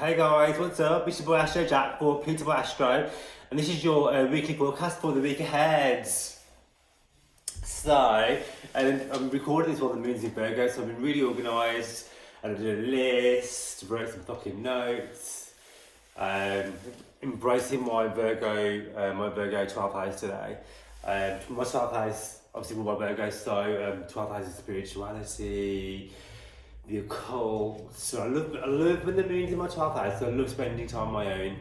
Hey guys, what's up? It's your boy Astro Jack for Peter Boy Astro, and this is your weekly forecast for the week ahead. So, I'm recording this while the moon's in Virgo, so I've been really organised, and I did a list, wrote some fucking notes, embracing my Virgo 12 hours today. My 12 hours, obviously with my Virgo, so 12 hours of spirituality, the occult. So I love when the moon's in my 12th house, so I love spending time on in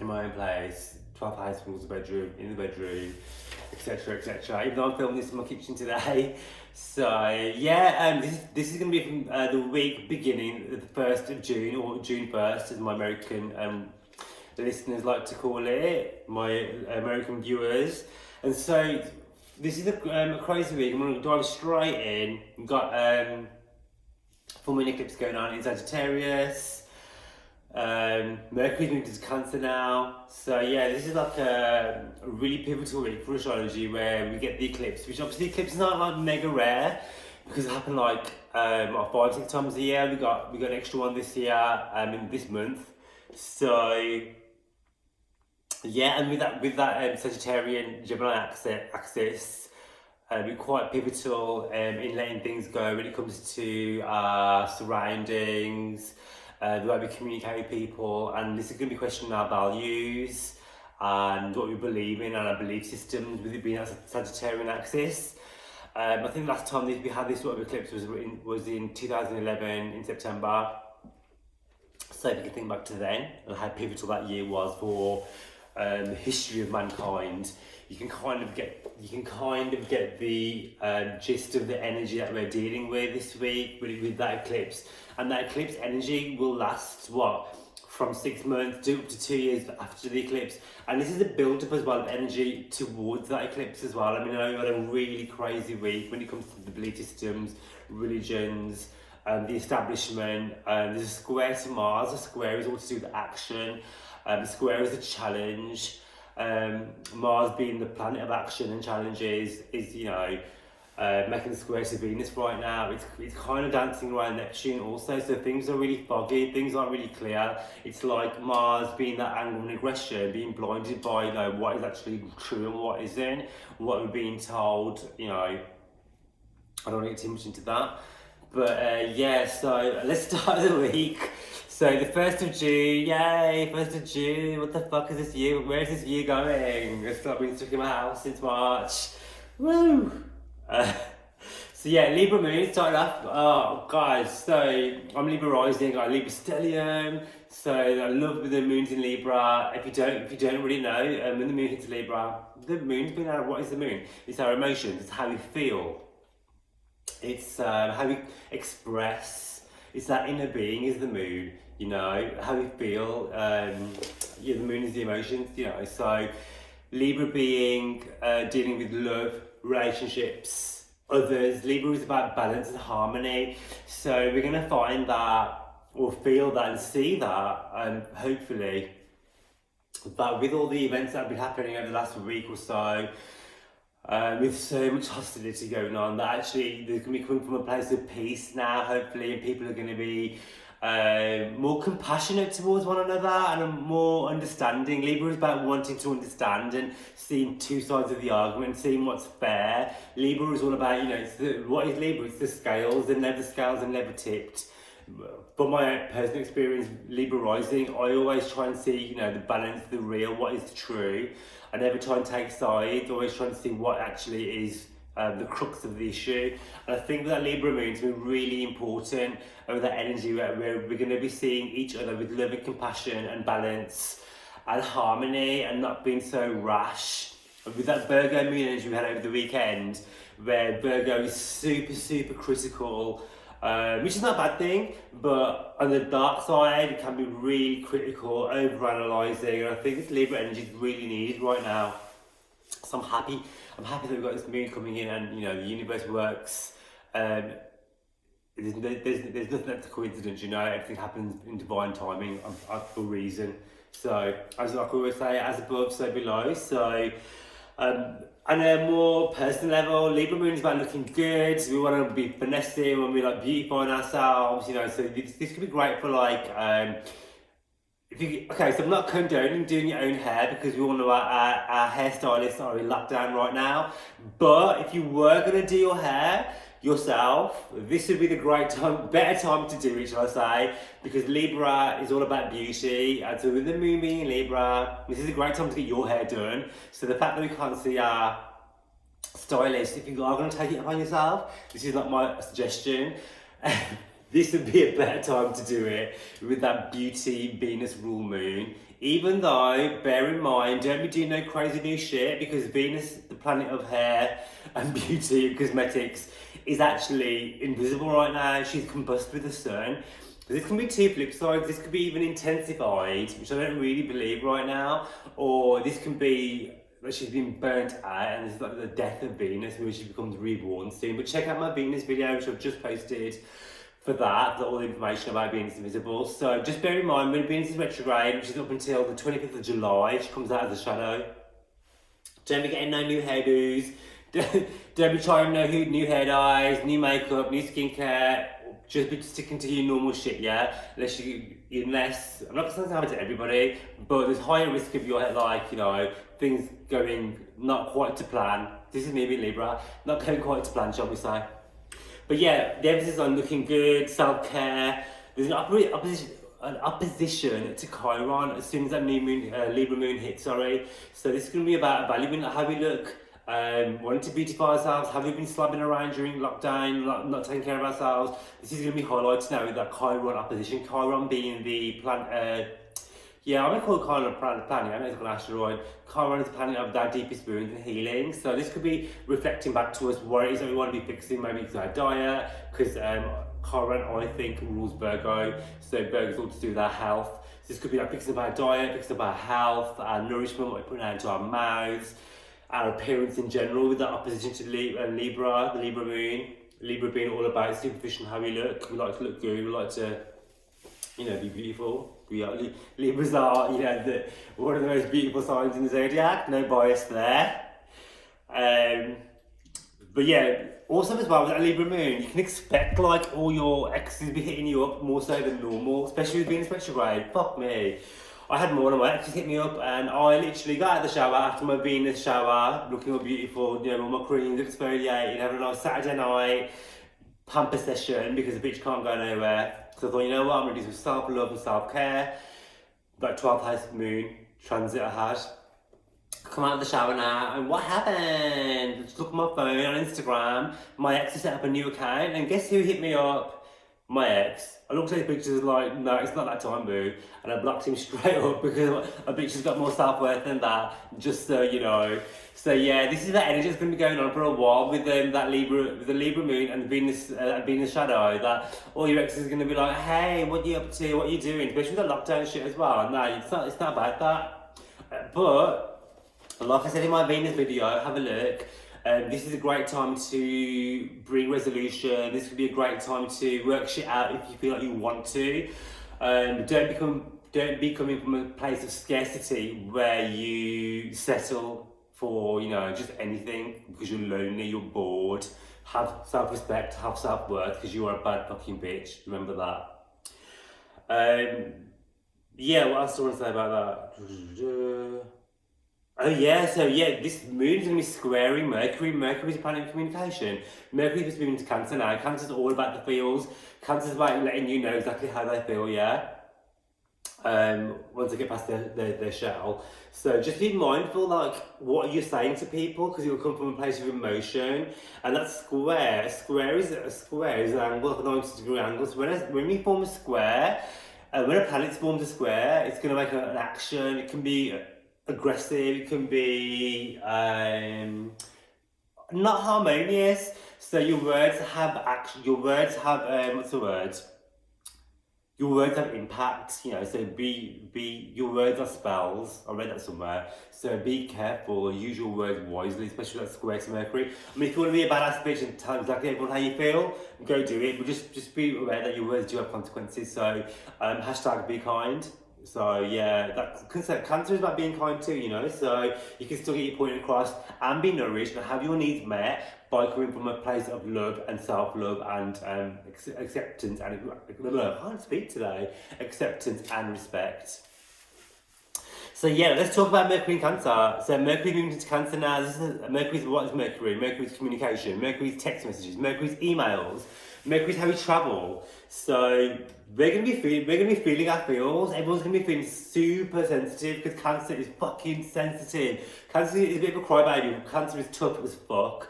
my own place. 12th house was the bedroom, in the bedroom, etc. etc. Even though I'm filming this in my kitchen today. So yeah, this is going to be from the week beginning the 1st of June, or June 1st as my American listeners like to call it, my American viewers. And so this is a crazy week. I'm going to dive straight in. We've got full moon eclipse going on in Sagittarius. Mercury's moved into Cancer now. So yeah, this is like a really pivotal week for astrology, where we get the eclipse, which obviously eclipses aren't like mega rare because it happened like 5-6 times a year. We got an extra one this year, in this month. So yeah, and with that Sagittarian Gemini axis, be quite pivotal in letting things go when it comes to our surroundings, the way we communicate with people, and this is going to be questioning our values and what we believe in and our belief systems with it being a Sagittarian axis. I think last time we had this sort of eclipse was in 2011 in September. So if you can think back to then and how pivotal that year was for the history of mankind, you can kind of get the gist of the energy that we're dealing with this week with that eclipse. And that eclipse energy will last from 6 months to up to 2 years after the eclipse. And this is a build-up as well of energy towards that eclipse as well. I mean, I know we had a really crazy week when it comes to the belief systems, religions, the establishment. There's a square to Mars. A square is all to do with action. The square is a challenge. Mars being the planet of action and challenges is, making the square to Venus right now. It's kind of dancing around Neptune also, so things are really foggy, things aren't really clear. It's like Mars being that anger and aggression, being blinded by what is actually true and what isn't, what we're being told. I don't want to get too much into that. But yeah, so let's start the week. So the 1st of June, yay, 1st of June, what the fuck is this year? Where is this year going? I've been stuck in my house since March. Woo! So yeah, Libra moon started off. Oh guys, so I'm Libra rising, I got Libra stellium. So I love the moon's in Libra. If you don't really know, when the moon hits Libra, the moon's been out. What is the moon? It's our emotions, it's how we feel. It's how we express. It's that inner being is the moon, how we feel. The moon is the emotions, So Libra being dealing with love, relationships, others. Libra is about balance and harmony. So we're going to find that, or feel that and see that, and hopefully that with all the events that have been happening over the last week or so, with so much hostility going on, that actually they're going to be coming from a place of peace now, hopefully, and people are going to be more compassionate towards one another and more understanding. Libra is about wanting to understand and seeing two sides of the argument, seeing what's fair. Libra is all about, what is Libra? It's the scales, and the scales are never tipped. From my personal experience, Libra rising, I always try and see, the balance, the real, what is true. I never try and take sides, always try and see what actually is the crux of the issue. And I think that Libra moon is really important over that energy where we're going to be seeing each other with love and compassion and balance and harmony, and not being so rash. And with that Virgo moon energy we had over the weekend, where Virgo is super, super critical, which is not a bad thing, but on the dark side, it can be really critical, over-analysing, and I think this Libra energy is really needed right now. So I'm happy that we've got this moon coming in, and the universe works. There's nothing that's a coincidence, everything happens in divine timing for a reason. So, as I always say, as above, so below. So On a more personal level, Libra moon is about looking good. We want to be finessing, we want to be like beautifying ourselves, you know. So this could be great for like okay, so I'm not condoning doing your own hair because we all know our hairstylists are in lockdown right now. But if you were gonna do your hair yourself, this would be the great time, better time to do it, shall I say? Because Libra is all about beauty, and so with the moon being in Libra, this is a great time to get your hair done. So the fact that we can't see our stylist, if you are going to take it upon yourself, this is not my suggestion. This would be a better time to do it with that beauty Venus rule moon. Even though, bear in mind, don't be doing no crazy new shit because Venus, the planet of hair and beauty and cosmetics, is actually invisible right now. She's combust with the sun. This can be two flip sides. This could be even intensified, which I don't really believe right now. Or this can be that she's been burnt out and it's like the death of Venus where she becomes reborn soon. But check out my Venus video, which I've just posted for that, all the information about Venus invisible. So just bear in mind, when Venus is retrograde, which is up until the 25th of July, she comes out as a shadow. Don't be getting no new hairdos. Don't be trying no new hair dyes, new makeup, new skincare. Just be sticking to your normal shit, yeah? Unless, I'm not saying it's to everybody, but there's higher risk of your head, like, you know, things going not quite to plan. This is me being Libra, not going quite to plan, shall we say. But yeah, the emphasis on looking good, self-care. There's an opposition to Chiron as soon as that new moon, Libra moon hits, sorry. So this is going to be about valuing how we look, wanting to beautify ourselves. Have we been slabbing around during lockdown, not taking care of ourselves? This is going to be highlighted now with that Chiron opposition. Chiron being the planet, I'm going to call Chiron a planet, I know it's an asteroid. Chiron is the planet of our deepest wounds and healing. So this could be reflecting back to us what it is that we want to be fixing. Maybe it's our diet, because Chiron, I think, rules Virgo. So Virgo's all to do with our health. So this could be like fixing up our diet, fixing up our health, our nourishment, what we put into our mouths, our appearance in general, with that opposition to Libra, the Libra moon. Libra being all about superficial how we look. We like to look good, we like to, you know, be beautiful. Libras are, you know, one of the most beautiful signs in the zodiac, no bias there. But yeah, also as well with that Libra moon, you can expect like all your exes to be hitting you up more so than normal, especially with Venus retrograde. Fuck me. I had more of my exes hit me up and I literally got out of the shower after my Venus shower, looking all beautiful, you know, with my creams, exfoliating, having a nice Saturday night pamper session because the bitch can't go nowhere. So I thought, you know what, I'm gonna do some self-love and self-care. That 12th house moon transit I had. Come out of the shower now, and what happened? Just look at my phone on Instagram. My ex has set up a new account, and guess who hit me up? My ex. I looked at his pictures like, no, it's not that time, boo. And I blocked him straight up because a bitch has got more self-worth than that, just so you know. So yeah, this is the energy that's going to be going on for a while with that Libra, with the Libra moon and the Venus shadow. That all your exes are going to be like, hey, what are you up to? What are you doing? Especially with the lockdown shit as well. No, it's not about that. But like I said in my Venus video, have a look. This is a great time to bring resolution. This could be a great time to work shit out if you feel like you want to. Don't be coming from a place of scarcity where you settle for, you know, just anything because you're lonely, you're bored. Have self-respect, have self-worth because you are a bad fucking bitch. Remember that. Yeah, what else do I want to say about that? Oh yeah, so yeah, this moon is going to be squaring Mercury. Mercury is a planet of communication. Mercury is moving to Cancer now. Cancer is all about the feels. Cancer is about letting you know exactly how they feel, yeah? Once they get past their shell. So just be mindful, like, what you're saying to people, because it will come from a place of emotion. And that square, a square is an angle, like a 90-degree angle. So when we form a square, when a planet forms a square, it's going to make an action. It can be aggressive, it can be not harmonious. So your words have action, your words have your words have impact, you know, so your words are spells. I read that somewhere. So be careful, use your words wisely, especially that square to Mercury. I mean, if you want to be a badass bitch and tell exactly everyone how you feel, go do it, but just be aware that your words do have consequences. So hashtag be kind. So yeah, cancer is about being kind too, you know. So you can still get your point across and be nourished and have your needs met by coming from a place of love and self-love and acceptance and I can't speak today. Acceptance and respect. So yeah, let's talk about Mercury in Cancer. So Mercury moving into Cancer now. What is Mercury? Mercury's communication. Mercury's text messages. Mercury's emails. Mercury's how we travel. So we're gonna be feeling our feels. Everyone's gonna be feeling super sensitive because Cancer is fucking sensitive. Cancer is a bit of a crybaby. Cancer is tough as fuck.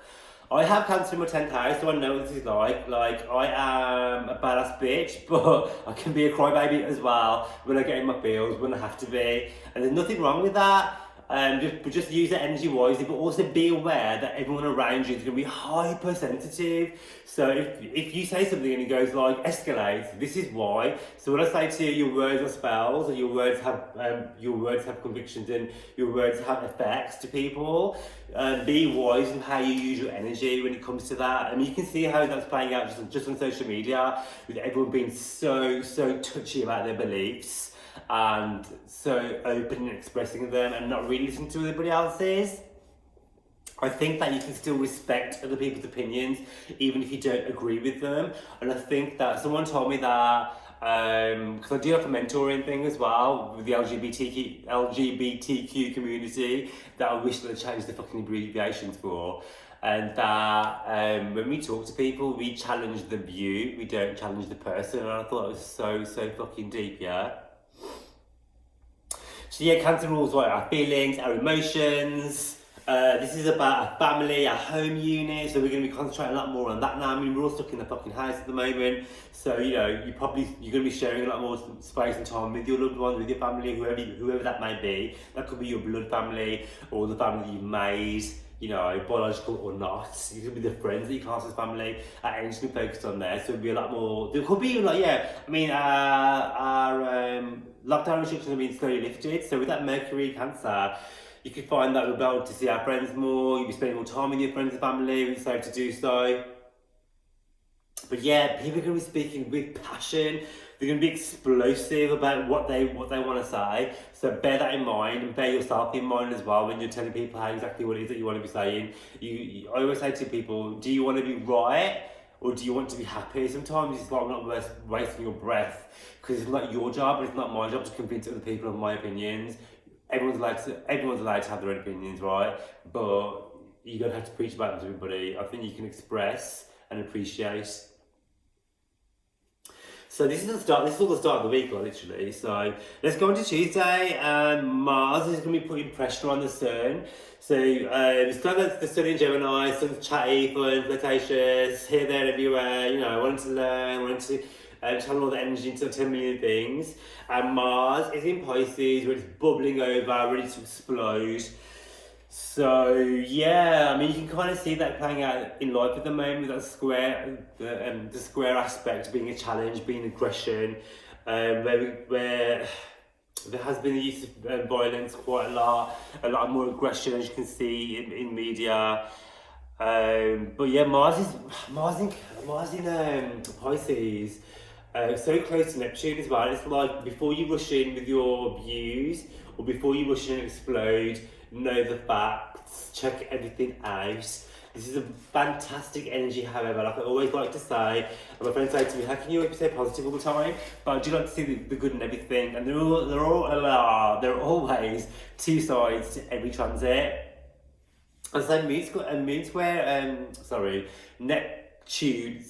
I have Cancer in my 10th house, so I know what this is like. Like, I am a badass bitch, but I can be a crybaby as well when I get in my feels, when I have to be. And there's nothing wrong with that. Just use that energy wisely, but also be aware that everyone around you is going to be hypersensitive. So if you say something and it goes like escalate, this is why. So when I say to you, your words are spells, and your words have convictions, and your words have effects to people. Be wise in how you use your energy when it comes to that. I mean, you can see how that's playing out just on social media, with everyone being so touchy about their beliefs and so open and expressing them and not really listening to everybody else's. I think that you can still respect other people's opinions even if you don't agree with them. And I think that someone told me that because I do have a mentoring thing as well with the LGBTQ community that I wish that they changed the fucking abbreviations for. And that when we talk to people, we challenge the view, we don't challenge the person. And I thought it was so fucking deep, yeah? So yeah, Cancer rules like our feelings, our emotions. This is about our family, our home unit, so we're going to be concentrating a lot more on that now. I mean, we're all stuck in the fucking house at the moment, so you know, you're going to be sharing a lot more space and time with your loved ones, with your family, whoever that may be. That could be your blood family or the family that you've made, you know, biological or not. It could be the friends that you class as family. Our energy can be focused on there, so it'll be a lot more. There could be like, yeah, I mean, our lockdown restrictions have been slowly lifted, so with that Mercury Cancer, you could find that we'll be able to see our friends more, you'll be spending more time with your friends and family, it's safe to do so. But yeah, people are going to be speaking with passion, they're going to be explosive about what they want to say, so bear that in mind and bear yourself in mind as well when you're telling people how exactly what it is that you want to be saying. I always say to people, do you want to be right? Or do you want to be happy? Sometimes it's like not worth wasting your breath because it's not your job and it's not my job to convince other people of my opinions. Everyone's allowed to have their own opinions, right? But you don't have to preach about them to everybody. I think you can express and appreciate. So this is all the start of the week, literally. So let's go on to Tuesday, and Mars is going to be putting pressure on the Sun. So it's kind of the Sun in Gemini, Sun's chatty, fun, flirtatious, here, there, everywhere. You know, wanting to learn, wanting to channel all the energy into 10 million things. And Mars is in Pisces, where it's bubbling over, ready to explode. So yeah, I mean, you can kind of see that playing out in life at the moment, that square, the square aspect being a challenge, being aggression, where there has been the use of violence quite a lot more aggression, as you can see in media. But yeah, Mars in Pisces. So close to Neptune as well. It's like before you rush in with your views or before you rush in and explode, know the facts, check everything out. This is a fantastic energy, however, like I always like to say, and my friends say to me, how can you always stay positive all the time? But I do like to see the good in everything, and there are always two sides to every transit. And so Neptune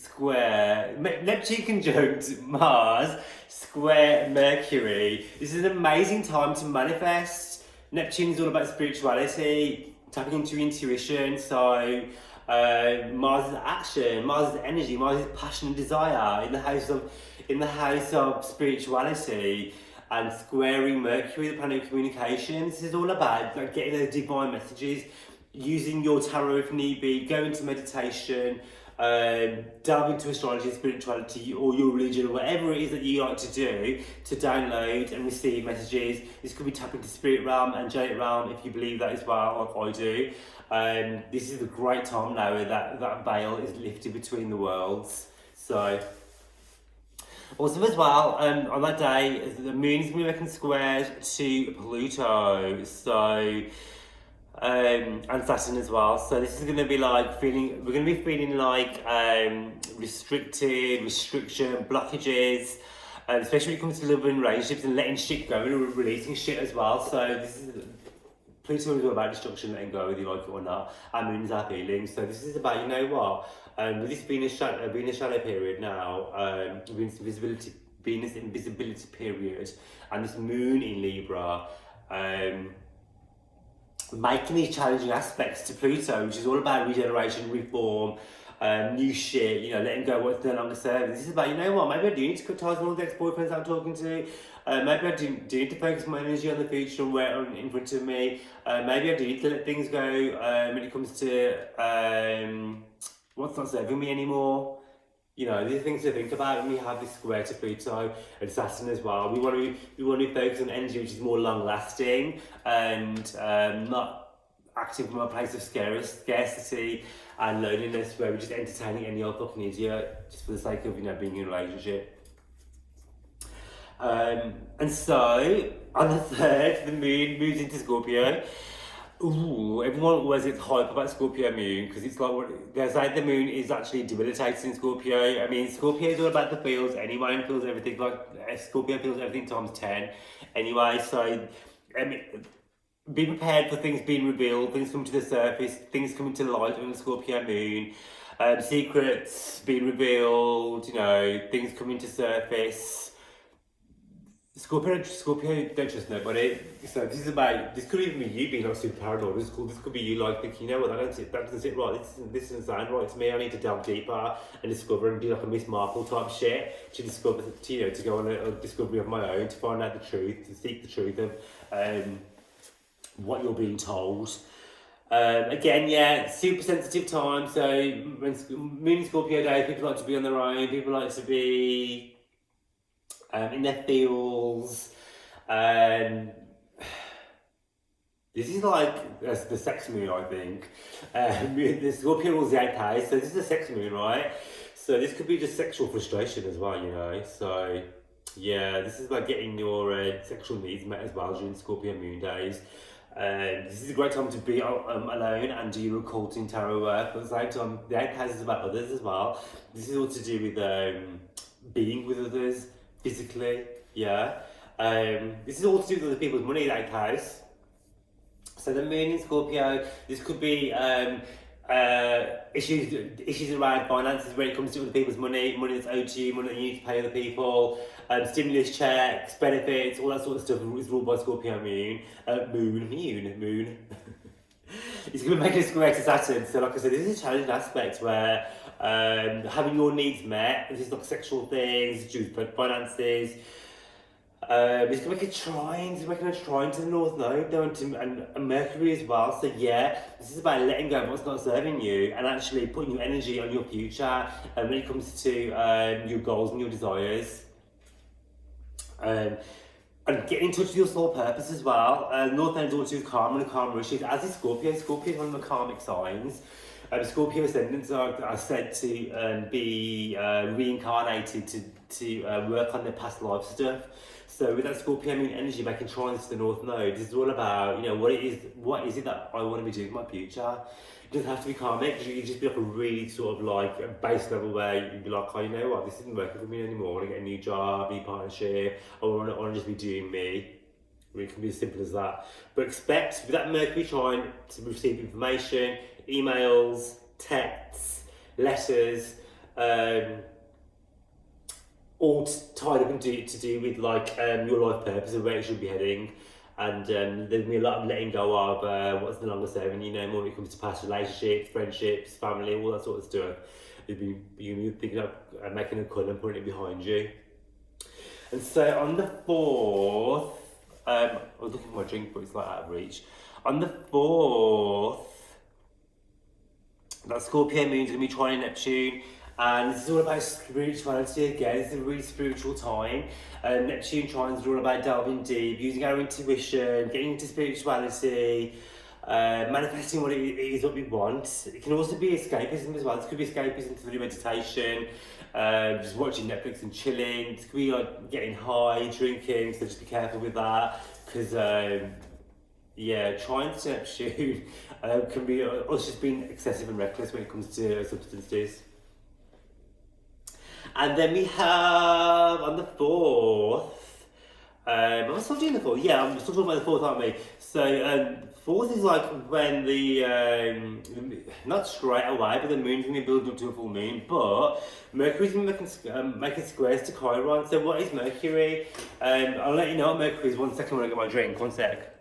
conjunct Mars square Mercury. This is an amazing time to manifest. Neptune is all about spirituality, tapping into your intuition. So Mars is action, Mars is energy, Mars is passion and desire in the house of spirituality. And squaring Mercury, the planet of communication. This is all about like getting those divine messages, using your tarot if need be, go into meditation, delve into astrology, spirituality, or your religion, or whatever it is that you like to do to download and receive messages. This could be tapping into spirit realm, angelic realm, if you believe that as well, like I do. This is a great time now where that veil is lifted between the worlds. So Also, as well, on that day, the moon is going to be making squares to Pluto, so and Saturn as well. So this is going to be like feeling. We're going to be feeling like restriction, blockages, especially when it comes to love and relationships and letting shit go and releasing shit as well. So this is. Pluto is all about destruction, letting go, whether you like it or not. Our moon is our feelings. So this is about, you know what, with this Venus shadow period now, Venus invisibility period, and this moon in Libra, making these challenging aspects to Pluto, which is all about regeneration, reform, new shit, you know, letting go what's no longer serving. This is about, you know what, maybe I do need to cut ties with all the ex-boyfriends I'm talking to. Maybe I do need to focus my energy on the future and where in front of me. Maybe I do need to let things go when it comes to what's not serving me anymore. You know, these are things to think about when we have this square to Pluto and Saturn as well. We want to focus on energy which is more long lasting and not acting from a place of scarcity and loneliness where we're just entertaining any old fucking idiot just for the sake of, you know, being in a relationship. And so on the 3rd, the moon moves into Scorpio. Ooh, everyone always gets hype about Scorpio moon because it's like they say the moon is actually debilitating in Scorpio. I mean, Scorpio is all about the feels anyway and feels everything like Scorpio feels everything times 10 anyway. So, I mean, be prepared for things being revealed, things coming to the surface, things coming to light on the Scorpio moon, secrets being revealed, you know, things coming to surface. Scorpio don't trust nobody. So this could even be you being like super paranoid. This could be you like thinking, you know what, that doesn't sit right. This doesn't sound right to me. I need to delve deeper and discover and do like a Miss Marple type shit to discover, you know, to go on a discovery of my own, to find out the truth, to seek the truth of what you're being told. Again, yeah, super sensitive time. So when moon in Scorpio day, people like to be on their own. People like to be in their feels. This is like the sex moon, I think. The Scorpio rules the 8th house, so this is the sex moon, right? So this could be just sexual frustration as well, you know. So yeah, this is about getting your sexual needs met as well during Scorpio moon days. This is a great time to be alone and do your occulting tarot work. But at the same time, the 8th house is about others as well. This is all to do with being with others physically, yeah. This is all to do with other people's money, the 8th house. So the moon in Scorpio, this could be issues around finances when it comes to other people's money that's owed to you, money that you need to pay other people, stimulus checks, benefits, all that sort of stuff is ruled by Scorpio moon. Moon. It's going to make a square to Saturn. So like I said, this is a challenging aspect where having your needs met, this is like sexual things, to do with finances. It's going to make a trine, to the North Node and Mercury as well. So yeah, this is about letting go of what's not serving you and actually putting your energy on your future when it comes to your goals and your desires. And get in touch with your soul purpose as well. North Node is all to do with karma and karma issues, as is Scorpio. Scorpio is one of the karmic signs. Scorpio ascendants are said to be reincarnated to work on their past life stuff. So with that Scorpio moon energy making trines to the North Node, this is all about, you know, what is it that I want to be doing in my future. It doesn't have to be karmic, you just be like a really sort of like a base level where you'd be like, oh, you know what, this isn't working for me anymore, I want to get a new job, new partnership, I want to just be doing me. It can be as simple as that. But expect with that Mercury trine to receive information, emails, texts, letters, all tied up to do with like your life purpose and where it should be heading. And there's been a lot of letting go of what's no longer serving you no more when it comes to past relationships, friendships, family, all that sort of stuff. You'll be thinking of making a cut and putting it behind you. And so on the 4th, I was looking for my drink, but it's like out of reach. On the 4th, that Scorpio moon's going to be trying Neptune, and this is all about spirituality again. It's a really spiritual time. Neptune trines are all about delving deep, using our intuition, getting into spirituality, manifesting what it is what we want. It can also be escapism as well. This could be escapism through meditation, just watching Netflix and chilling. This could be like getting high, drinking, so just be careful with that. Because, trying to Neptune can be us just being excessive and reckless when it comes to substances. And then we have on the 4th, am I still doing the 4th? Yeah, I'm still talking about the 4th, aren't we? So, 4th is like when not straight away, but the moon's going to build up to a full moon, but Mercury's going to be making squares to Chiron. So what is Mercury? I'll let you know what Mercury is 1 second when I get my drink, 1 sec.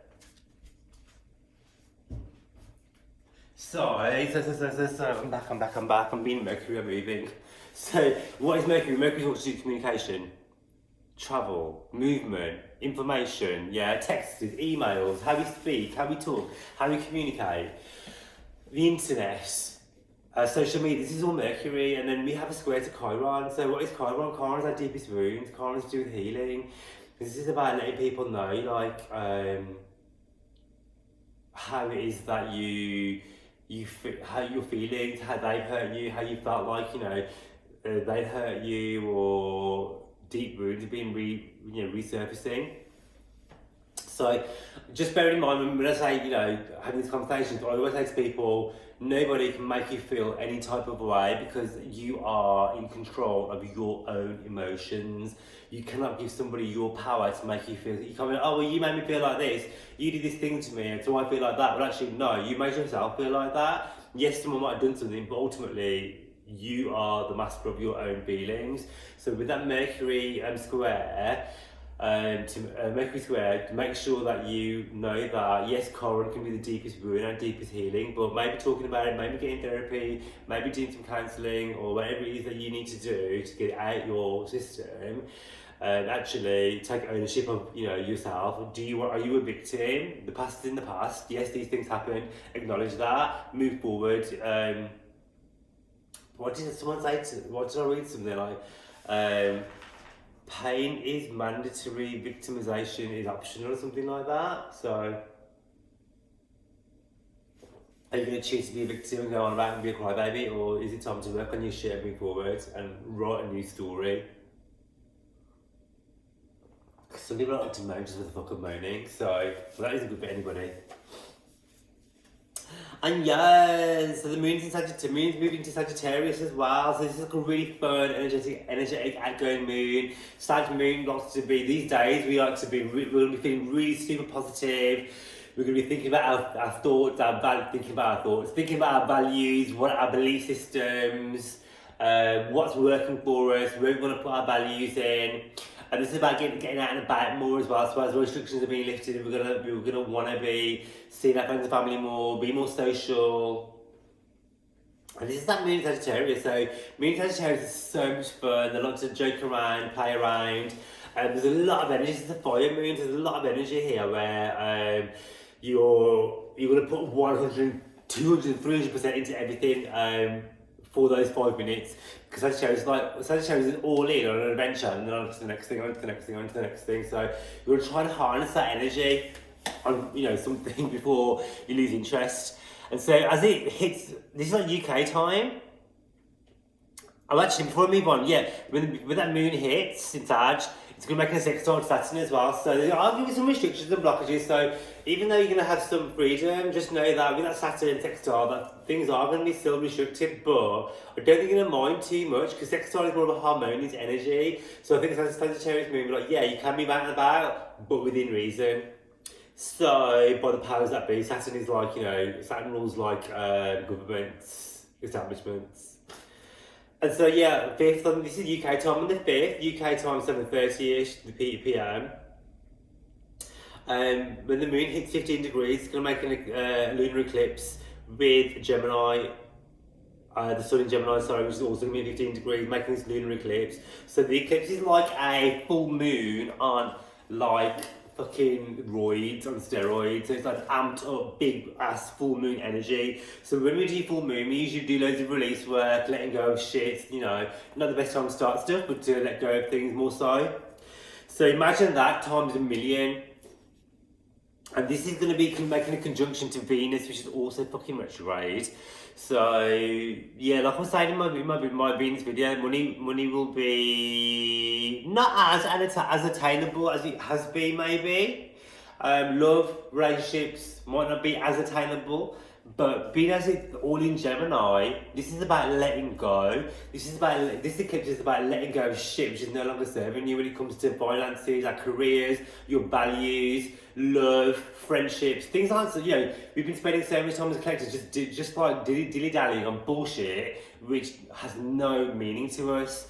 So, I'm back, I'm being Mercury, I'm moving. So, what is Mercury? Mercury talks to do communication, travel, movement, information, texts, emails, how we speak, how we talk, how we communicate, the internet, social media. This is all Mercury, and then we have a square to Chiron. So what is Chiron? Chiron is our deepest wound. Chiron is to do with healing. This is about letting people know, like, how it is that how you're feeling, how they've hurt you, how you felt like, they hurt you, or deep wounds have been resurfacing. So just bear in mind when I say, having these conversations, I always say to people, nobody can make you feel any type of way because you are in control of your own emotions. You cannot give somebody your power to make you feel. You can't be like, oh, well, you made me feel like this. You did this thing to me, and so I feel like that. But actually, no, you made yourself feel like that. Yes, someone might have done something, but ultimately, you are the master of your own feelings. So with that Mercury square, Mercury square, make sure that you know that yes, Chiron can be the deepest wound and deepest healing, but maybe talking about it, maybe getting therapy, maybe doing some counselling or whatever it is that you need to do to get it out your system. Actually take ownership of yourself. Are you a victim? The past is in the past. Yes, these things happen. Acknowledge that. Move forward. What did someone say? What did I read? Something like, pain is mandatory, victimization is optional, or something like that. So, are you going to choose to be a victim and go on about and be a crybaby, or is it time to work on your shit and move forward and write a new story? Some people like to moan just for the fuck of moaning, so that isn't good for anybody. And yes, so the moon's moving to Sagittarius as well. So this is like a really fun, energetic, outgoing moon. Sag moon likes to be, these days, we're going to be feeling really super positive. We're going to be thinking about our thoughts, thinking about our values, what are our belief systems, what's working for us, where we want to put our values in. And this is about getting out and about more as well. So as restrictions are being lifted, we're gonna want to be seeing our friends and family more, be more social. And this is that moon in Sagittarius. So moon in Sagittarius is so much fun. They like to joke around, play around. There's a lot of energy. This is a fire moon. So there's a lot of energy here where you're gonna put 100, 200, 300% into everything. For those 5 minutes, because Sagittarius is all in on an adventure, and then on to the next thing, on to the next thing, on to the next thing. So you're gonna try and harness that energy on something before you lose interest. And so as it hits, this is like UK time. Before I move on, when that moon hits in Sag, it's going to make a sextile to Saturn as well. So there are going to be some restrictions and blockages. So even though you're going to have some freedom, just know that with that Saturn sextile, that things are going to be still restricted. But I don't think you're going to mind too much because sextile is more of a harmonious energy. So I think it's Sagittarius moon, like you can be out and about, but within reason. So by the powers that be, Saturn is like Saturn rules like governments, establishments. And so 5th, this is UK time on the 5th, UK time 7:30ish, the PM. When the moon hits 15 degrees, it's going to make a lunar eclipse with Gemini, the sun in Gemini, which is also going to be 15 degrees, making this lunar eclipse. So the eclipse is like a full moon on fucking roids, on steroids. So it's like amped up, big ass full moon energy. So when we do full moon, we usually do loads of release work, letting go of shit, not the best time to start stuff, but to let go of things more so. So imagine that times a million. And this is going to be making a conjunction to Venus, which is also fucking retrograde. So yeah, like I was saying in my Venus video, money will be not as attainable as it has been maybe. Love, relationships might not be as attainable, but being as it all in Gemini, this is about letting go. This eclipse is about letting go of shit which is no longer serving you when it comes to finances, like careers, your values, love, friendships, things like that. You know, we've been spending so much time as a collective just like dilly-dallying on bullshit which has no meaning to us.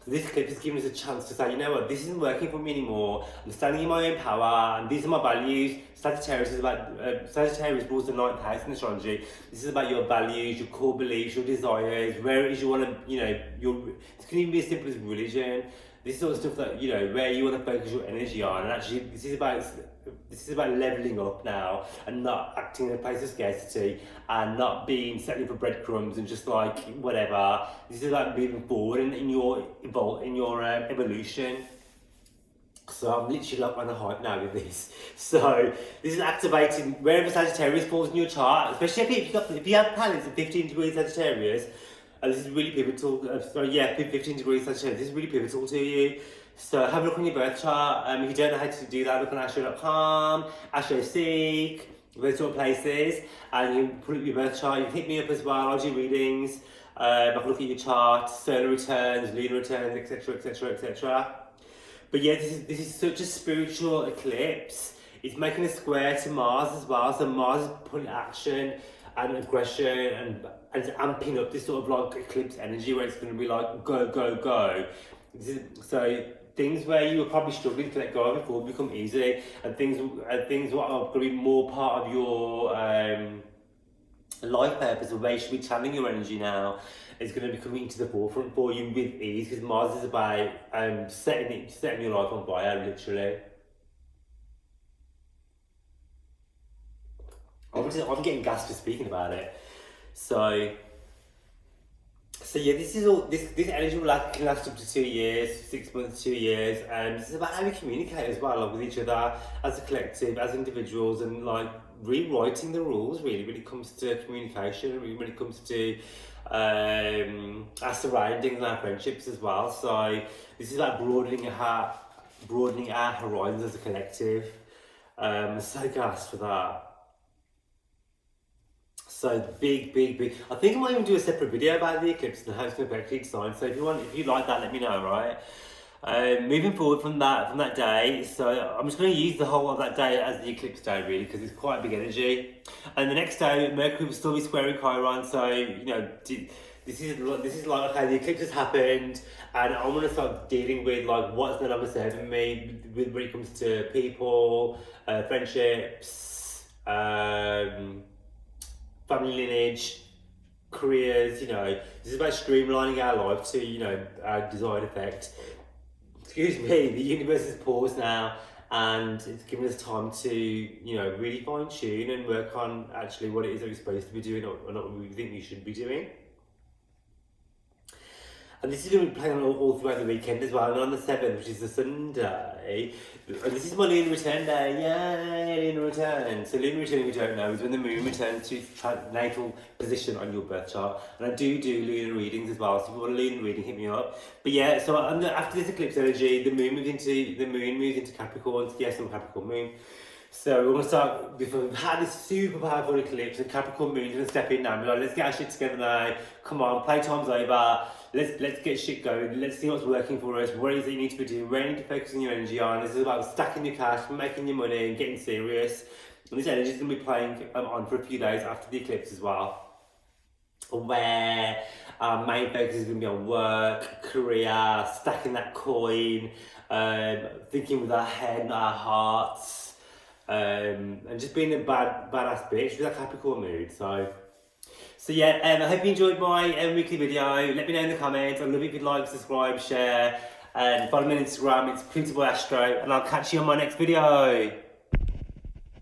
So this clip is giving us a chance to say, you know what, this isn't working for me anymore. I'm standing in my own power, and these are my values. Sagittarius is about Sagittarius rules the 9th house in astrology. This is about your values, your core beliefs, your desires, where it is you want to, you know, it can even be as simple as religion. This is all stuff that, you know, where you want to focus your energy on. And actually, this is about leveling up now and not acting in a place of scarcity and not being settling for breadcrumbs and just like whatever. This is about moving forward in your evolution. So I'm literally like on a hype now with this. So this is activating wherever Sagittarius falls in your chart, especially if you have planets at 15 degrees Sagittarius. And this is really pivotal. 15 degrees Sagittarius. This is really pivotal to you. So have a look on your birth chart. If you don't know how to do that, look on astro.com, AstroSeek, those sort of places, and you put up your birth chart. You can hit me up as well. I'll do readings. I can look at your chart, solar returns, lunar returns, etc., etc., etc. But yeah, this is such a spiritual eclipse. It's making a square to Mars as well. So Mars is putting action and aggression and amping up this sort of like eclipse energy where it's going to be like go, go, go. So things where you were probably struggling to let go of before become easy, and things what are going to be more part of your life purpose, and where you should be channeling your energy now, is going to be coming to the forefront for you with ease, because Mars is about setting your life on fire, literally. I'm getting gassed for speaking about it. So yeah, this energy can last up to 2 years, 6 months, 2 years, and this is about how we communicate as well, like with each other as a collective, as individuals, and like rewriting the rules really when it comes to communication, when it comes to our surroundings and our friendships as well. So this is about broadening our horizons as a collective. I'm so gassed for that. So big. I think I might even do a separate video about the eclipse and how it's going to affect each sign. So if you like that, let me know, right? Moving forward from that day, so I'm just going to use the whole of that day as the eclipse day, really, because it's quite a big energy. And the next day, Mercury will still be squaring Chiron. So you know, this is like, okay, the eclipse has happened, and I want to start dealing with like what's no longer serving me when it comes to people, friendships, family lineage, careers. You know, this is about streamlining our life to, you know, our desired effect. Excuse me, the universe is paused now, and it's given us time to, you know, really fine tune and work on actually what it is that we're supposed to be doing or not what we think we should be doing. And this is going to be playing all throughout the weekend as well. And on the 7th, which is the Sunday, and this is my lunar return day. Yay, lunar return. So lunar return, if you don't know, is when the moon returns to its natal position on your birth chart. And I do lunar readings as well. So if you want a lunar reading, hit me up. But yeah, so after this eclipse energy, the moon moves into Capricorn. Yes, I'm a Capricorn moon. So we're going to start, we've had this super powerful eclipse, and Capricorn moon's going to step in now and be like, let's get our shit together now, come on, playtime's over, let's get shit going, let's see what's working for us, what it is that you need to be doing, where you need to focus your energy on. This is about stacking your cash, making your money, and getting serious. And this energy is going to be playing on for a few days after the eclipse as well, where our main focus is going to be on work, career, stacking that coin, thinking with our head, not our hearts. And just being a badass bitch with that Capricorn mood. So yeah, I hope you enjoyed my weekly video. Let me know in the comments. I'd love it if you'd like, subscribe, share, and follow me on Instagram. It's Pluto by Astro, and I'll catch you on my next video.